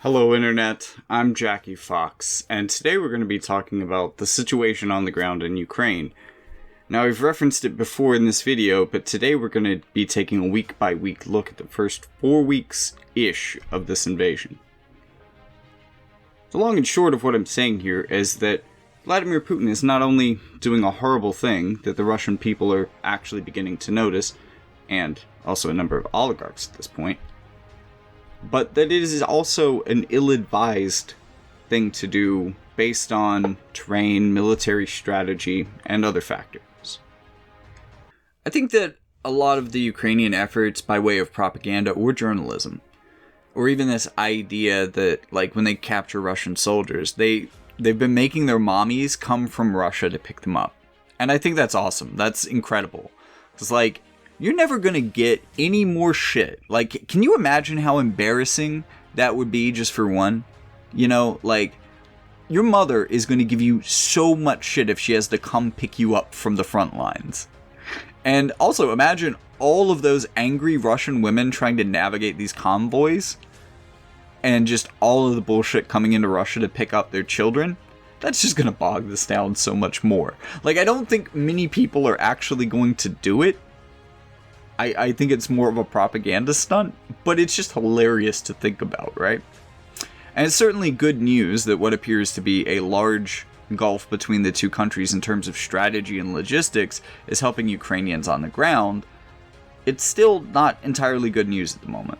Hello Internet, I'm Jackie Fox, and today we're going to be talking about the situation on the ground in Ukraine. Now, I've referenced it before in this video, but today we're going to be taking a week-by-week look at the first 4 weeks-ish of this invasion. The long and short of what I'm saying here is that Vladimir Putin is not only doing a horrible thing that the Russian people are actually beginning to notice, and also a number of oligarchs at this point, but that it is also an ill-advised thing to do based on terrain, military strategy, and other factors. I think that a lot of the Ukrainian efforts by way of propaganda or journalism, or even this idea that, like, when they capture Russian soldiers, they've been making their mommies come from Russia to pick them up. And I think that's awesome. That's incredible. It's like, you're never gonna get any more shit. Like, can you imagine how embarrassing that would be just for one? You know, like, your mother is gonna give you so much shit if she has to come pick you up from the front lines. And also, imagine all of those angry Russian women trying to navigate these convoys, and just all of the bullshit coming into Russia to pick up their children. That's just gonna bog this down so much more. Like, I don't think many people are actually going to do it. I think it's more of a propaganda stunt, but it's just hilarious to think about, right? And it's certainly good news that what appears to be a large gulf between the two countries in terms of strategy and logistics is helping Ukrainians on the ground. It's still not entirely good news at the moment.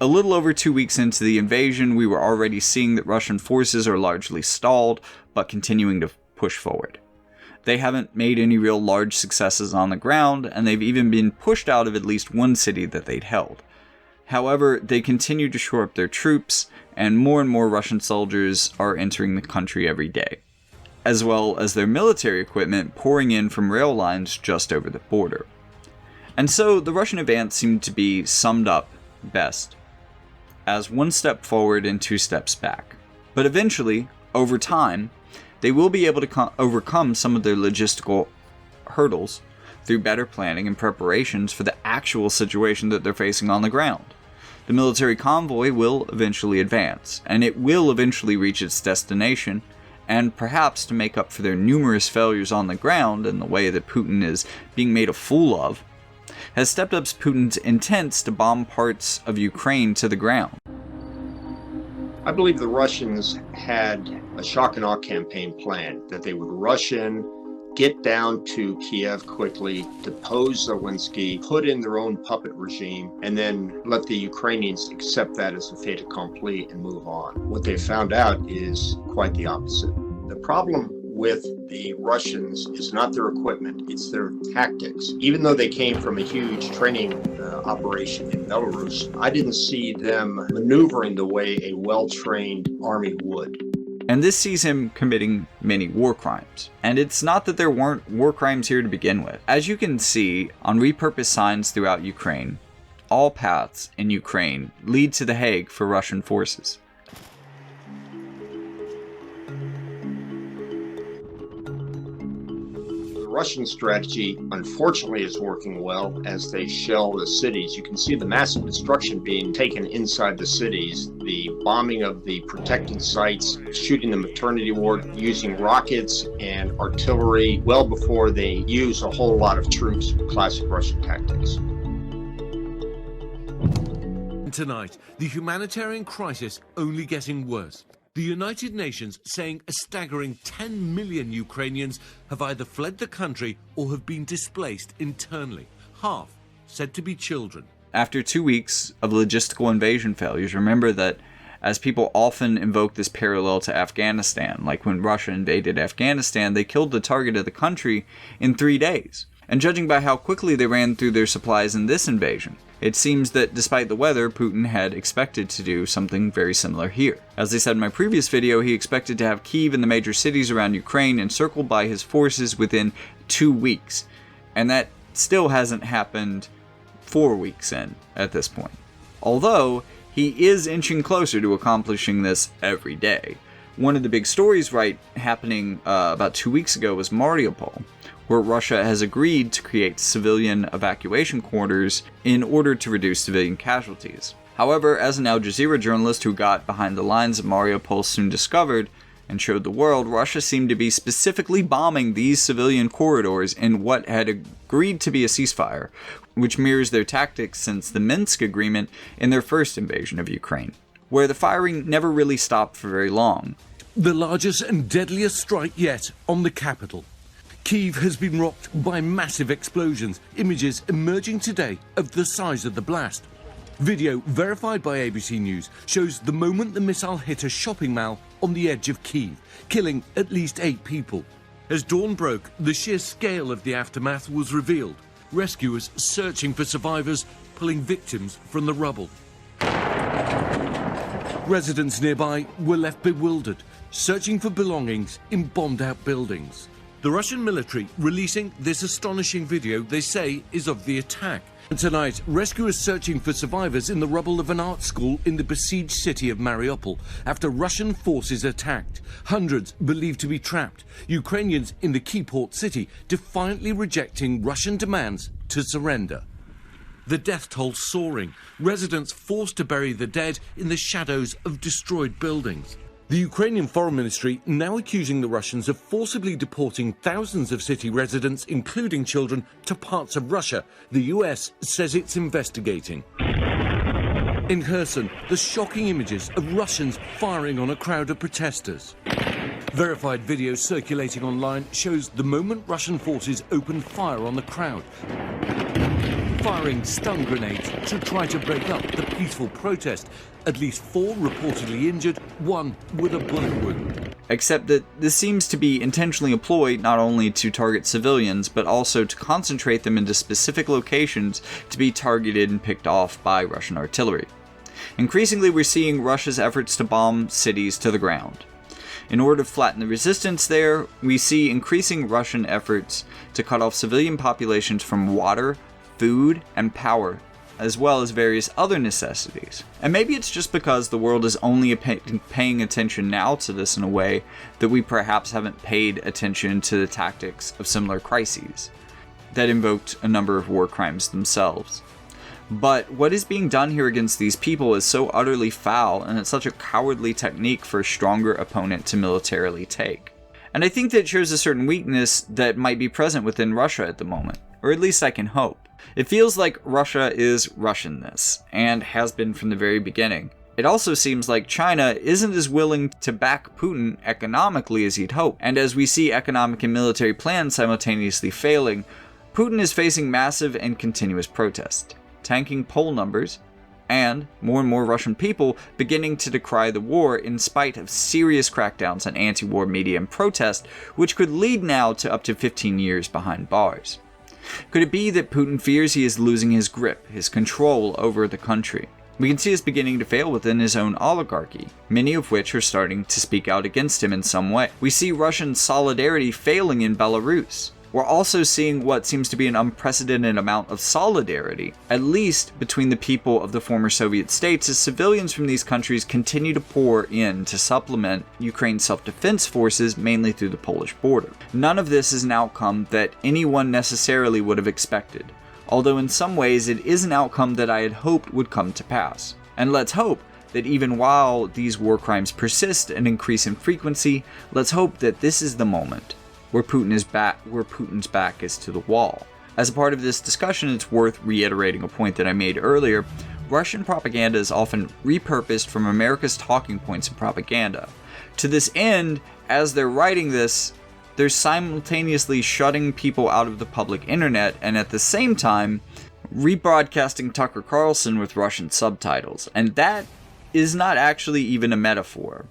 A little over 2 weeks into the invasion, we were already seeing that Russian forces are largely stalled, but continuing to push forward. They haven't made any real large successes on the ground, and they've even been pushed out of at least one city that they'd held. However, they continue to shore up their troops, and more Russian soldiers are entering the country every day, as well as their military equipment pouring in from rail lines just over the border. And so the Russian advance seemed to be summed up best as 1 step forward and 2 steps back. But eventually, over time, they will be able to overcome some of their logistical hurdles through better planning and preparations for the actual situation that they're facing on the ground. The military convoy will eventually advance, and it will eventually reach its destination, and perhaps to make up for their numerous failures on the ground and the way that Putin is being made a fool of, has stepped up Putin's intents to bomb parts of Ukraine to the ground. I believe the Russians had a shock and awe campaign planned, that they would rush in, get down to Kiev quickly, depose Zelensky, put in their own puppet regime, and then let the Ukrainians accept that as a fait accompli and move on. What they found out is quite the opposite. The problem with the Russians is not their equipment, it's their tactics. Even though they came from a huge training operation in Belarus, I didn't see them maneuvering the way a well-trained army would. And this sees him committing many war crimes. And it's not that there weren't war crimes here to begin with. As you can see on repurposed signs throughout Ukraine, all paths in Ukraine lead to the Hague for Russian forces. Russian strategy, unfortunately, is working well as they shell the cities. You can see the massive destruction being taken inside the cities, the bombing of the protected sites, shooting the maternity ward, using rockets and artillery well before they use a whole lot of troops, classic Russian tactics. Tonight, the humanitarian crisis only getting worse. The United Nations saying a staggering 10 million Ukrainians have either fled the country or have been displaced internally, half said to be children. After 2 weeks of logistical invasion failures, remember that as people often invoke this parallel to Afghanistan, like when Russia invaded Afghanistan, they killed the target of the country in 3 days. And judging by how quickly they ran through their supplies in this invasion, it seems that despite the weather, Putin had expected to do something very similar here. As I said in my previous video, he expected to have Kyiv and the major cities around Ukraine encircled by his forces within 2 weeks. And that still hasn't happened 4 weeks in at this point. Although, he is inching closer to accomplishing this every day. One of the big stories happening about 2 weeks ago was Mariupol, where Russia has agreed to create civilian evacuation quarters in order to reduce civilian casualties. However, as an Al Jazeera journalist who got behind the lines of Mariupol soon discovered, and showed the world, Russia seemed to be specifically bombing these civilian corridors in what had agreed to be a ceasefire, which mirrors their tactics since the Minsk agreement in their first invasion of Ukraine, where the firing never really stopped for very long. The largest and deadliest strike yet on the capital. Kyiv has been rocked by massive explosions, images emerging today of the size of the blast. Video verified by ABC News shows the moment the missile hit a shopping mall on the edge of Kyiv, killing at least 8 people. As dawn broke, the sheer scale of the aftermath was revealed. Rescuers searching for survivors, pulling victims from the rubble. Residents nearby were left bewildered, searching for belongings in bombed-out buildings. The Russian military releasing this astonishing video they say is of the attack. And tonight, rescuers searching for survivors in the rubble of an art school in the besieged city of Mariupol after Russian forces attacked. Hundreds believed to be trapped. Ukrainians in the key port city defiantly rejecting Russian demands to surrender. The death toll soaring. Residents forced to bury the dead in the shadows of destroyed buildings. The Ukrainian Foreign Ministry now accusing the Russians of forcibly deporting thousands of city residents, including children, to parts of Russia. The US says it's investigating. In Kherson, the shocking images of Russians firing on a crowd of protesters. Verified video circulating online shows the moment Russian forces opened fire on the crowd, firing stun grenades to try to break up the peaceful protest. At least 4 reportedly injured, 1 with a bullet wound. Except that this seems to be intentionally employed not only to target civilians, but also to concentrate them into specific locations to be targeted and picked off by Russian artillery. Increasingly, we're seeing Russia's efforts to bomb cities to the ground. In order to flatten the resistance there, we see increasing Russian efforts to cut off civilian populations from water, food, and power, as well as various other necessities. And maybe it's just because the world is only paying attention now to this in a way that we perhaps haven't paid attention to the tactics of similar crises that invoked a number of war crimes themselves. But what is being done here against these people is so utterly foul, and it's such a cowardly technique for a stronger opponent to militarily take. And I think that shows a certain weakness that might be present within Russia at the moment, or at least I can hope. It feels like Russia is Russian this, and has been from the very beginning. It also seems like China isn't as willing to back Putin economically as he'd hope, and as we see economic and military plans simultaneously failing, Putin is facing massive and continuous protest, tanking poll numbers, and more Russian people beginning to decry the war in spite of serious crackdowns on anti-war media and protest, which could lead now to up to 15 years behind bars. Could it be that Putin fears he is losing his grip, his control over the country? We can see this beginning to fail within his own oligarchy, many of which are starting to speak out against him in some way. We see Russian solidarity failing in Belarus. We're also seeing what seems to be an unprecedented amount of solidarity, at least between the people of the former Soviet states, as civilians from these countries continue to pour in to supplement Ukraine's self-defense forces, mainly through the Polish border. None of this is an outcome that anyone necessarily would have expected, although in some ways it is an outcome that I had hoped would come to pass. And let's hope that even while these war crimes persist and increase in frequency, let's hope that this is the moment where Putin's back is to the wall. As a part of this discussion, it's worth reiterating a point that I made earlier. Russian propaganda is often repurposed from America's talking points in propaganda. To this end, as they're writing this, they're simultaneously shutting people out of the public internet and at the same time rebroadcasting Tucker Carlson with Russian subtitles. And that is not actually even a metaphor.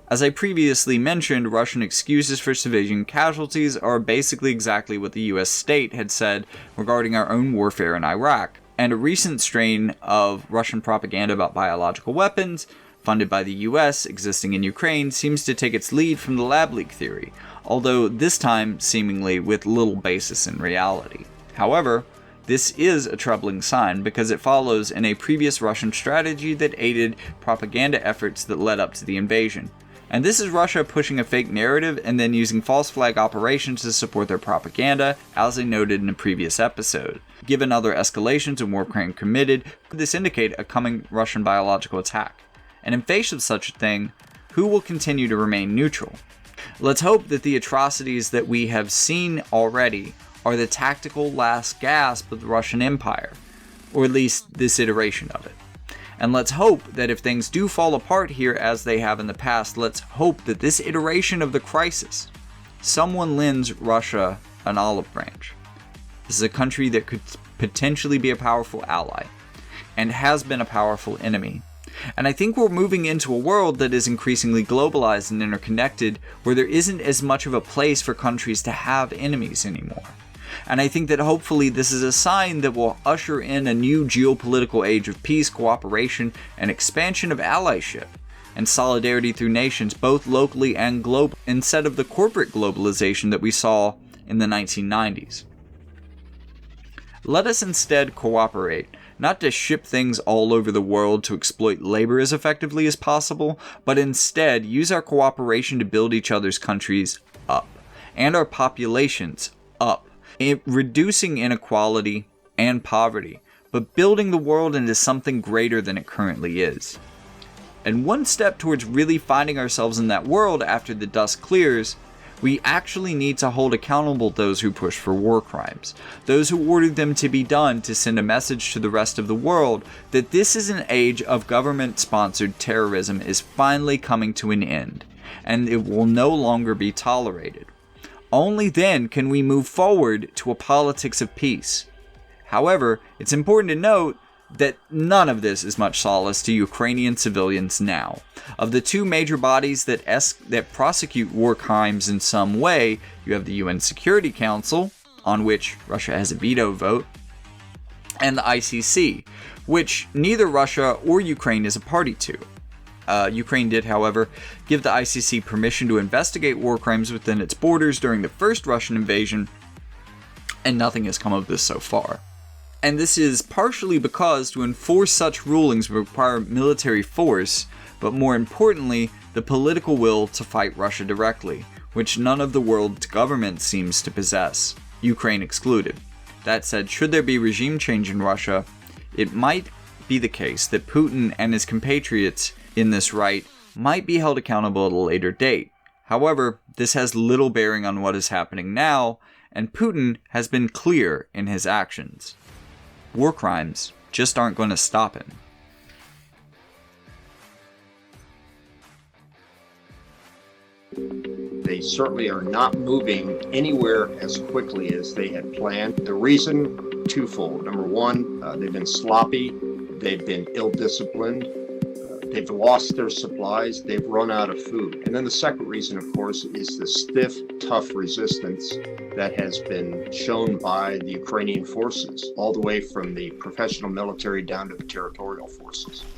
As I previously mentioned, Russian excuses for civilian casualties are basically exactly what the US state had said regarding our own warfare in Iraq, and a recent strain of Russian propaganda about biological weapons, funded by the US, existing in Ukraine, seems to take its lead from the lab leak theory, although this time seemingly with little basis in reality. However, this is a troubling sign because it follows in a previous Russian strategy that aided propaganda efforts that led up to the invasion. And this is Russia pushing a fake narrative and then using false flag operations to support their propaganda, as I noted in a previous episode. Given other escalations and war crime committed, could this indicate a coming Russian biological attack? And in face of such a thing, who will continue to remain neutral? Let's hope that the atrocities that we have seen already are the tactical last gasp of the Russian Empire, or at least this iteration of it. And let's hope that if things do fall apart here as they have in the past, let's hope that this iteration of the crisis, someone lends Russia an olive branch. This is a country that could potentially be a powerful ally, and has been a powerful enemy. And I think we're moving into a world that is increasingly globalized and interconnected, where there isn't as much of a place for countries to have enemies anymore. And I think that hopefully this is a sign that will usher in a new geopolitical age of peace, cooperation, and expansion of allyship, and solidarity through nations, both locally and globally, instead of the corporate globalization that we saw in the 1990s. Let us instead cooperate, not to ship things all over the world to exploit labor as effectively as possible, but instead use our cooperation to build each other's countries up, and our populations up, reducing inequality and poverty, but building the world into something greater than it currently is. And one step towards really finding ourselves in that world after the dust clears, we actually need to hold accountable those who push for war crimes, those who ordered them to be done, to send a message to the rest of the world that this is an age of government-sponsored terrorism is finally coming to an end, and it will no longer be tolerated. Only then can we move forward to a politics of peace. However, it's important to note that none of this is much solace to Ukrainian civilians now. Of the two major bodies that prosecute war crimes in some way, you have the UN Security Council, on which Russia has a veto vote, and the ICC, which neither Russia or Ukraine is a party to. Ukraine did, however, give the ICC permission to investigate war crimes within its borders during the first Russian invasion, and nothing has come of this so far. And this is partially because to enforce such rulings would require military force, but more importantly, the political will to fight Russia directly, which none of the world's governments seems to possess, Ukraine excluded. That said, should there be regime change in Russia, it might be the case that Putin and his compatriots in this right might be held accountable at a later date. However, this has little bearing on what is happening now, and Putin has been clear in his actions. War crimes just aren't going to stop him. They certainly are not moving anywhere as quickly as they had planned. The reason, twofold. Number one, they've been sloppy, they've been ill-disciplined, they've lost their supplies, they've run out of food. And then the second reason, of course, is the stiff, tough resistance that has been shown by the Ukrainian forces, all the way from the professional military down to the territorial forces.